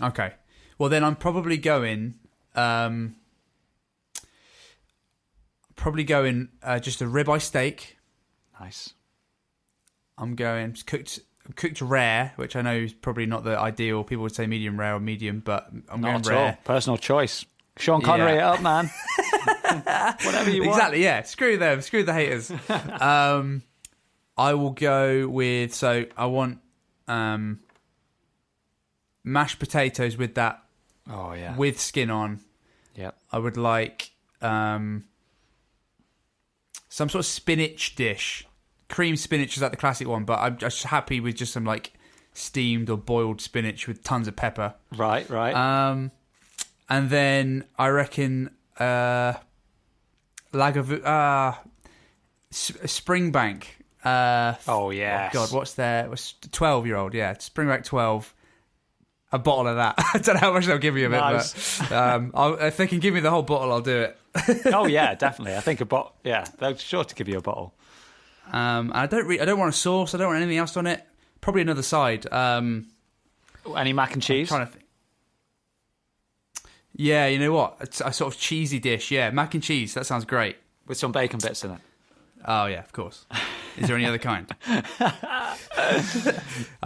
Okay. Well, then I'm probably going. Just a ribeye steak. Nice. I'm going cooked rare, which I know is probably not the ideal. People would say medium rare or medium, but I'm Not going at rare. all. Personal choice. Sean Connery it up, man. Whatever you want. Exactly, yeah. Screw them. Screw the haters. I will go with... So, I want mashed potatoes with that. Oh, yeah. With skin on. Yep. I would like some sort of spinach dish. Cream spinach is like the classic one, but I'm just happy with just some like steamed or boiled spinach with tons of pepper. Right. And then I reckon Springbank. Oh, yes. Oh God, what's 12-year-old? Yeah, Springbank 12. A bottle of that. I don't know how much they'll give me of it, but if they can give me the whole bottle, I'll do it. Oh yeah, definitely. I think a bottle. Yeah, they're sure to give you a bottle. I don't want a sauce. I don't want anything else on it. Probably another side. Any mac and cheese? I'm trying to think. Yeah, you know what? It's a sort of cheesy dish. Yeah, mac and cheese. That sounds great. With some bacon bits in it. Oh yeah, of course. Is there any other kind? I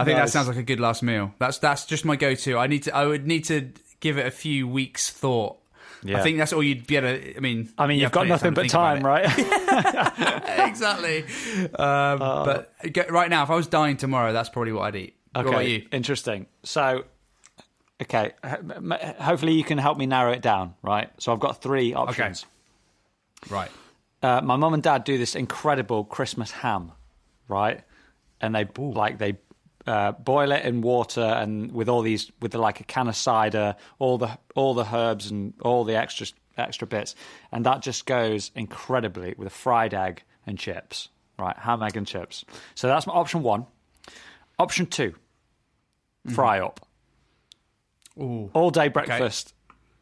think that sounds like a good last meal. That's just my go-to. I would need to give it a few weeks thought. Yeah. I think that's all you'd be able to... I mean, you've got nothing but time, right? Exactly. But right now, if I was dying tomorrow, that's probably what I'd eat. Okay, what about you? Interesting. So, okay, hopefully you can help me narrow it down, right? So I've got 3 options. Okay. Right. My mum and dad do this incredible Christmas ham, right? And they boil it in water and with a can of cider, all the herbs and all the extra bits, and that just goes incredibly with a fried egg and chips, right? Ham, egg, and chips. So that's my option 1. Option 2, fry up. Ooh. All day breakfast. Okay.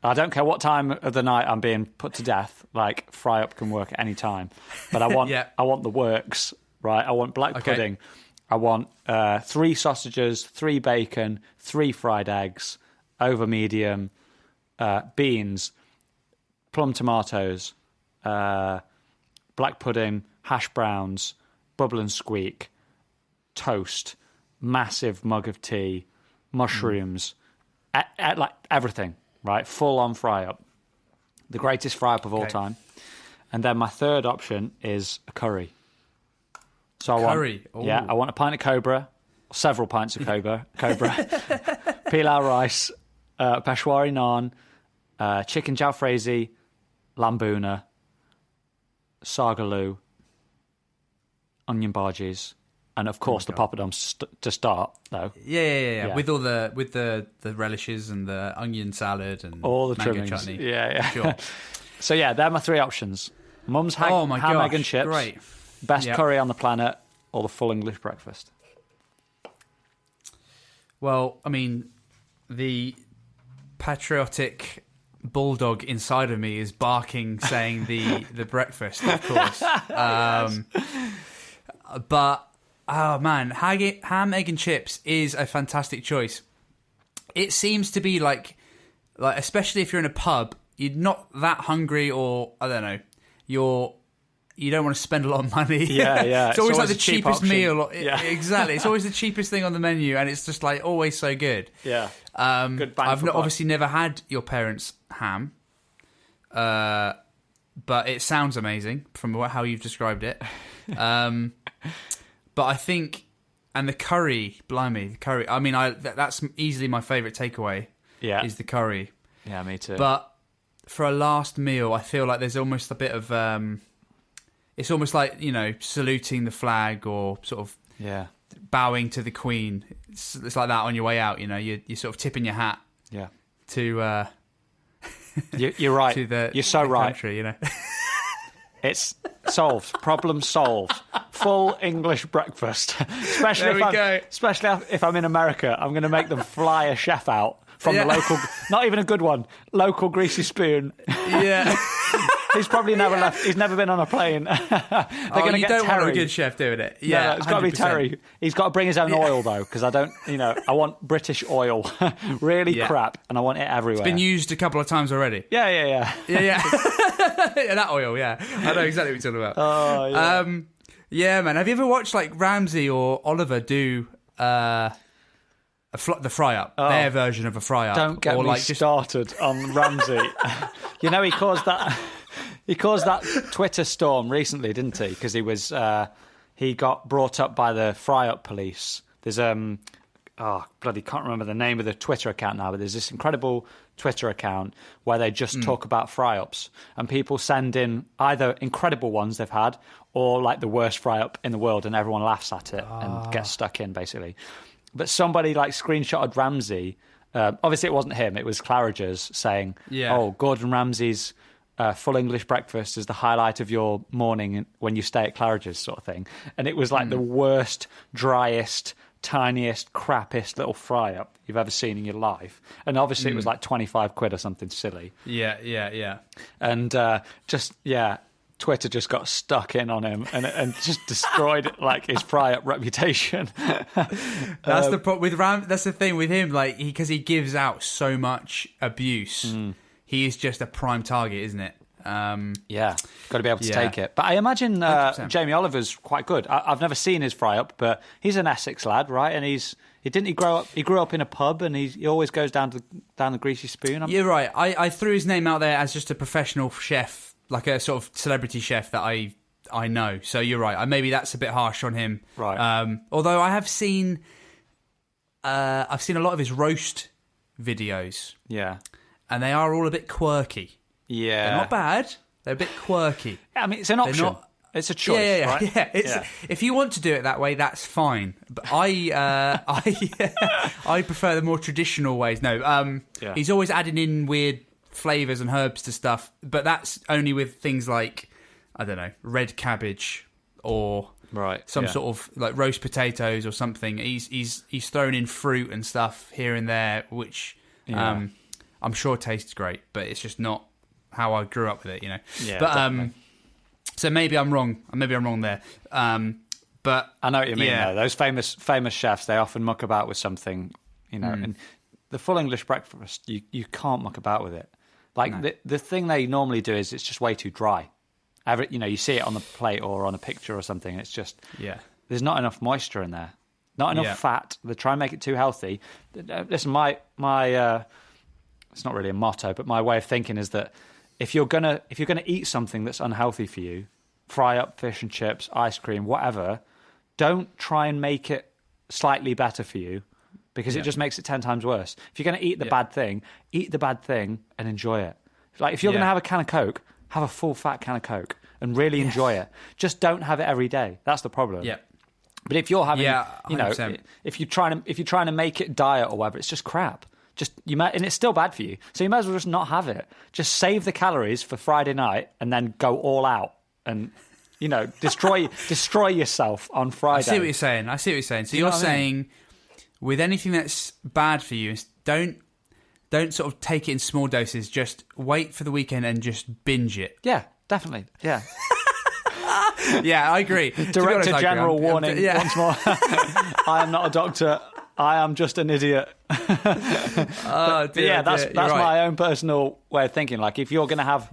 I don't care what time of the night I'm being put to death. Like, fry up can work at any time. But I want I want the works, right? I want black pudding. I want 3 sausages, 3 bacon, 3 fried eggs, over medium, beans, plum tomatoes, black pudding, hash browns, bubble and squeak, toast, massive mug of tea, mushrooms, like everything. Right, full on fry up, the greatest fry up of all time, and then my third option is a curry. So I want a pint of Cobra, several pints of Cobra, pilau rice, Peshwari naan, chicken jalfrezi, lambuna, sagaloo, onion bhajias. And of course, the poppadoms to start, though. Yeah. With all the relishes and the onion salad and all the mango trimmings. chutney. Yeah. Sure. So yeah, they're my 3 options: mum's ham, egg, and chips, great. best curry on the planet, or the full English breakfast. Well, I mean, the patriotic bulldog inside of me is barking, saying the breakfast, of course. But. Oh, man, ham, egg, and chips is a fantastic choice. It seems to be like especially if you're in a pub, you're not that hungry, or, I don't know, you don't want to spend a lot of money. Yeah. It's always like the cheapest option. meal. Yeah. Exactly. It's always the cheapest thing on the menu, and it's just like always so good. Yeah. Good bang I've obviously never had your parents' ham, but it sounds amazing from how you've described it. But I think, and the curry, blimey, the curry. I mean, that's easily my favourite takeaway. Yeah, is the curry. Yeah, me too. But for a last meal, I feel like there's almost a bit of. It's almost like, saluting the flag or sort of bowing to the Queen. It's like that on your way out. You're sort of tipping your hat. Yeah. To. You're right. To you're so the right. Country, It's solved. Problem solved. Full English breakfast. Especially if I'm in America, I'm going to make them fly a chef out from the local, not even a good one, local greasy spoon. Yeah. He's probably never left. He's never been on a plane. They're going to get don't Terry. Want a good chef doing it. Yeah, no, it's got to be Terry. He's got to bring his own oil though, because I don't. I want British oil, really crap, and I want it everywhere. It's been used a couple of times already. Yeah. Yeah, that oil. Yeah, I know exactly what you're talking about. Oh yeah. Yeah, man. Have you ever watched like Ramsay or Oliver do the fry up? Their version of a fry up. Don't get me started on Ramsay. He caused that Twitter storm recently, didn't he? Because he got brought up by the fry up police. There's can't remember the name of the Twitter account now, but there's this incredible Twitter account where they just talk about fry ups, and people send in either incredible ones they've had or like the worst fry up in the world, and everyone laughs at it and gets stuck in basically. But somebody like screenshotted Ramsay. Obviously, it wasn't him. It was Claridge's saying, "Oh, Gordon Ramsay's full English breakfast is the highlight of your morning when you stay at Claridge's," sort of thing. And it was like the worst, driest, tiniest, crappiest little fry up you've ever seen in your life. And obviously, it was like 25 quid or something silly. Yeah. And Twitter just got stuck in on him and just destroyed like his fry-up reputation. That's the problem with Ram. That's the thing with him, like because he gives out so much abuse. He is just a prime target, isn't it? Got to be able to take it. But I imagine Jamie Oliver's quite good. I've never seen his fry-up, but he's an Essex lad, right? And he grew up in a pub, and he always goes down the greasy spoon. You're right. I threw his name out there as just a professional chef, like a sort of celebrity chef that I know. So you're right. Maybe that's a bit harsh on him. Right. Although I have seen, I've seen a lot of his roast videos. Yeah. And they are all a bit quirky. Yeah. They're not bad. They're a bit quirky. Yeah, I mean, it's an option. It's a choice, right? Yeah. If you want to do it that way, that's fine. But I prefer the more traditional ways. No, he's always adding in weird flavours and herbs to stuff, but that's only with things like, I don't know, red cabbage or some sort of like roast potatoes or something. He's thrown in fruit and stuff here and there, which I'm sure tastes great, but it's just not how I grew up with it, Yeah, but so maybe I'm wrong. Maybe I'm wrong there. But I know what you mean. Though. Those famous chefs, they often muck about with something, And the full English breakfast, you can't muck about with it. Like the thing they normally do is it's just way too dry. You see it on the plate or on a picture or something. And it's just there's not enough moisture in there, not enough fat. They try and make it too healthy. Listen, my it's not really a motto, but my way of thinking is that if you're gonna eat something that's unhealthy for you, fry up fish and chips, ice cream, whatever, don't try and make it slightly better for you, because it just makes it 10 times worse. If you're going to eat the bad thing, eat the bad thing and enjoy it. Like if you're going to have a can of Coke, have a full fat can of Coke and really enjoy it. Just don't have it every day. That's the problem. Yeah. But if you're having, if you're trying to make it diet or whatever, it's just crap. And it's still bad for you. So you might as well just not have it. Just save the calories for Friday night and then go all out and, destroy yourself on Friday. I see what you're saying. So you're saying with anything that's bad for you, don't sort of take it in small doses. Just wait for the weekend and just binge it. Yeah, definitely. Yeah. Yeah, I agree. Director General warning once more. I am not a doctor. I am just an idiot. That's my own personal way of thinking. Like if you're gonna have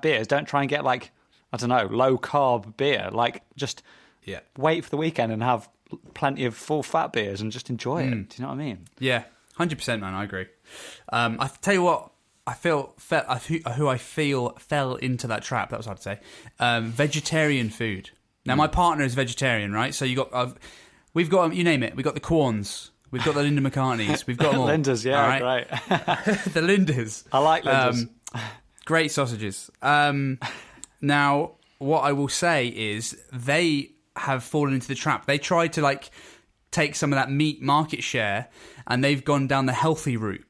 beers, don't try and get like, I don't know, low carb beer. Like just wait for the weekend and have plenty of full fat beers and just enjoy it. Do you know what I mean? Yeah, 100%, man. I agree. I tell you what, who I feel fell into that trap. That was hard to say. Vegetarian food. Now my partner is vegetarian, right? So you got. We've got, you name it. We've got the Quorns. We've got the Linda McCartneys. We've got them all. Linders, yeah, right? The Linders. I like Linders. Great sausages. Now, what I will say is they have fallen into the trap. They tried to take some of that meat market share, and they've gone down the healthy route.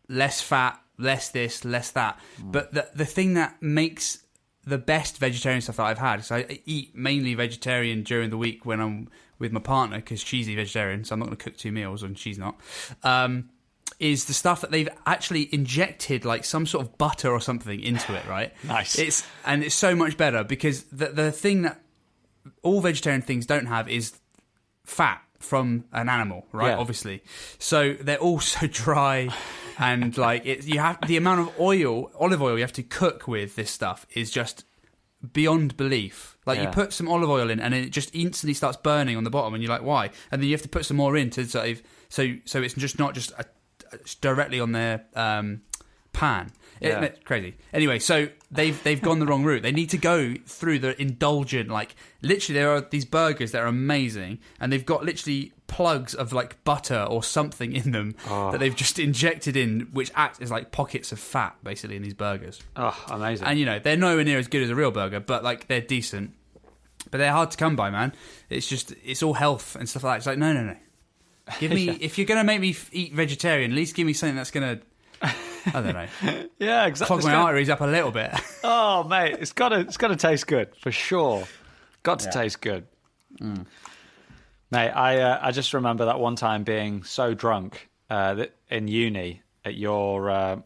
Less fat, less this, less that. But the thing that makes the best vegetarian stuff that I've had, so I eat mainly vegetarian during the week when I'm with my partner, because she's a vegetarian, so I'm not going to cook 2 meals and she's not. is the stuff that they've actually injected like some sort of butter or something into it, right? Nice. It's so much better because the thing that all vegetarian things don't have is fat from an animal, right? Yeah. Obviously. So they're all so dry and like you have the amount of olive oil you have to cook with this stuff is just beyond belief. Like you put some olive oil in and it just instantly starts burning on the bottom and you're like, why? And then you have to put some more in to sort of so it's just not just directly on their pan. It's crazy. Anyway, so they've gone the wrong route. They need to go through the indulgent, like literally there are these burgers that are amazing and they've got literally plugs of like butter or something in them that they've just injected in, which act as like pockets of fat basically in these burgers. Oh, amazing. And they're nowhere near as good as a real burger, but like they're decent. But they're hard to come by, man. It's all health and stuff like that. It's like, no. Give me, if you're going to make me eat vegetarian, at least give me something that's going to, I don't know. Yeah, exactly. Clog my arteries up a little bit. Oh, mate, it's got to taste good for sure. Got to taste good. Mm. Mate, I just remember that one time being so drunk in uni at your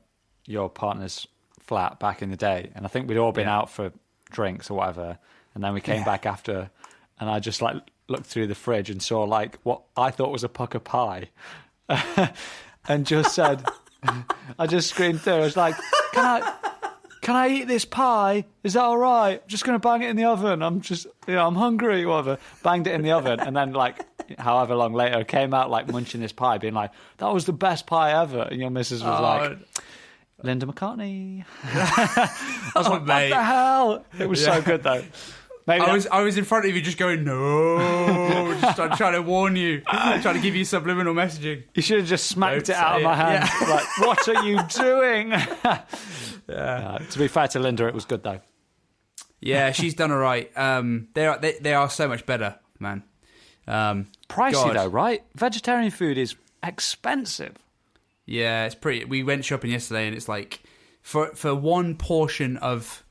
partner's flat back in the day, and I think we'd all been out for drinks or whatever, and then we came back after, and I just like looked through the fridge and saw like what I thought was a pucker pie, and just said. I just screamed through. I was like, "Can I eat this pie? Is that all right? I'm just going to bang it in the oven. I'm hungry, whatever." Banged it in the oven, and then like, however long later, came out like munching this pie, being like, "That was the best pie ever." And your missus was like, "Linda McCartney." I was like, "What the hell?" It was so good though. Maybe I was in front of you just going, no, just trying to warn you, trying to give you subliminal messaging. You should have just smacked it out of my hand. Yeah. Like, what are you doing? To be fair to Linda, it was good though. Yeah, she's done all right. They are so much better, man. Pricey though, right? Vegetarian food is expensive. Yeah, it's pretty. We went shopping yesterday and it's like, for one portion of...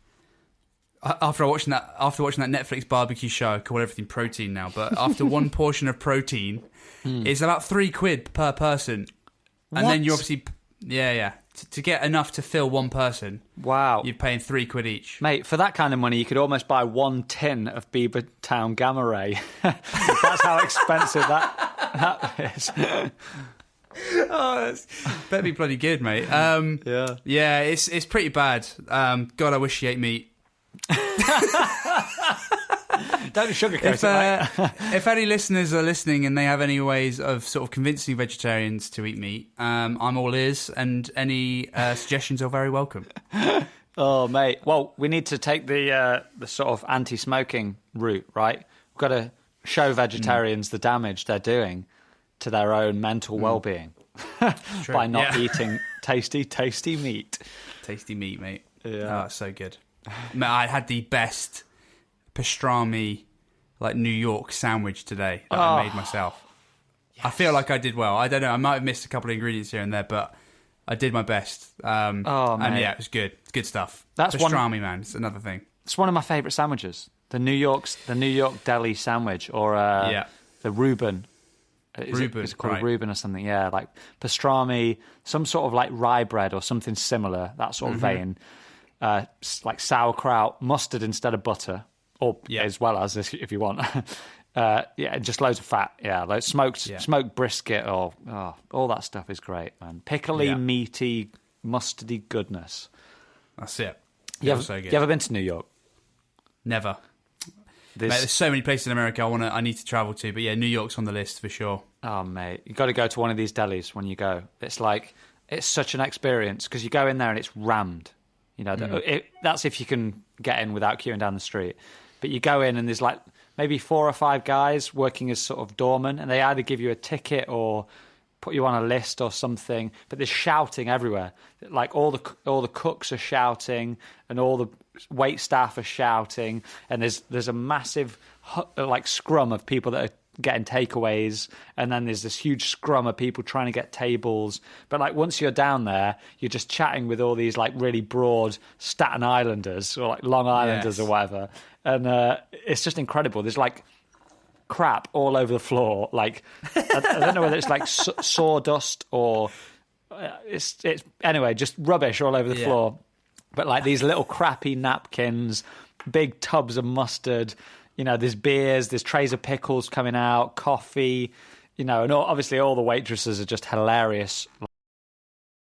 After watching that Netflix barbecue show, I call everything protein now. But after one portion of protein, it's about £3 per person, and then you're obviously to get enough to fill one person. Wow, you're paying £3 each, mate. For that kind of money, you could almost buy 1 tin of Beavertown Gamma Ray. That's how expensive that is. Oh, that's better be bloody good, mate. Yeah, it's pretty bad. God, I wish she ate meat. Don't sugarcoat it, mate. If any listeners are listening and they have any ways of sort of convincing vegetarians to eat meat, I'm all ears, and any suggestions are very welcome. Oh, mate. Well, we need to take the sort of anti-smoking route, right? We've got to show vegetarians the damage they're doing to their own mental well-being by not eating tasty meat. Tasty meat, mate. Yeah. Oh, it's so good. I had the best pastrami, like New York sandwich today that I made myself. Yes. I feel like I did well. I don't know. I might have missed a couple of ingredients here and there, but I did my best. And yeah, it was good. It's good stuff. That's pastrami, man. It's another thing. It's one of my favourite sandwiches. The New York deli sandwich, or the Reuben. It's called Reuben or something. Yeah, like pastrami, some sort of like rye bread or something similar. That sort of vein. Like sauerkraut, mustard instead of butter, or as well as if you want. Just loads of fat. Yeah, like smoked brisket, or all that stuff is great, man. Pickly, meaty, mustardy goodness. That's it. You ever been to New York? Never. Mate, there's so many places in America I need to travel to, but yeah, New York's on the list for sure. Oh, mate, you got to go to one of these delis when you go. It's such an experience because you go in there and it's rammed. You know, that's if you can get in without queuing down the street. But you go in and there's like maybe 4 or 5 guys working as sort of doormen, and they either give you a ticket or put you on a list or something. But there's shouting everywhere. Like all the cooks are shouting, and all the wait staff are shouting, and there's a massive like scrum of people that are getting takeaways, and then there's this huge scrum of people trying to get tables. But like once you're down there, you're just chatting with all these like really broad Staten Islanders or like Long Islanders or whatever, and it's just incredible. There's like crap all over the floor. Like I don't know whether it's like sawdust or it's anyway, just rubbish all over the floor. But like these little crappy napkins, big tubs of mustard, you know, there's beers, there's trays of pickles coming out, coffee, you know, and obviously all the waitresses are just hilarious.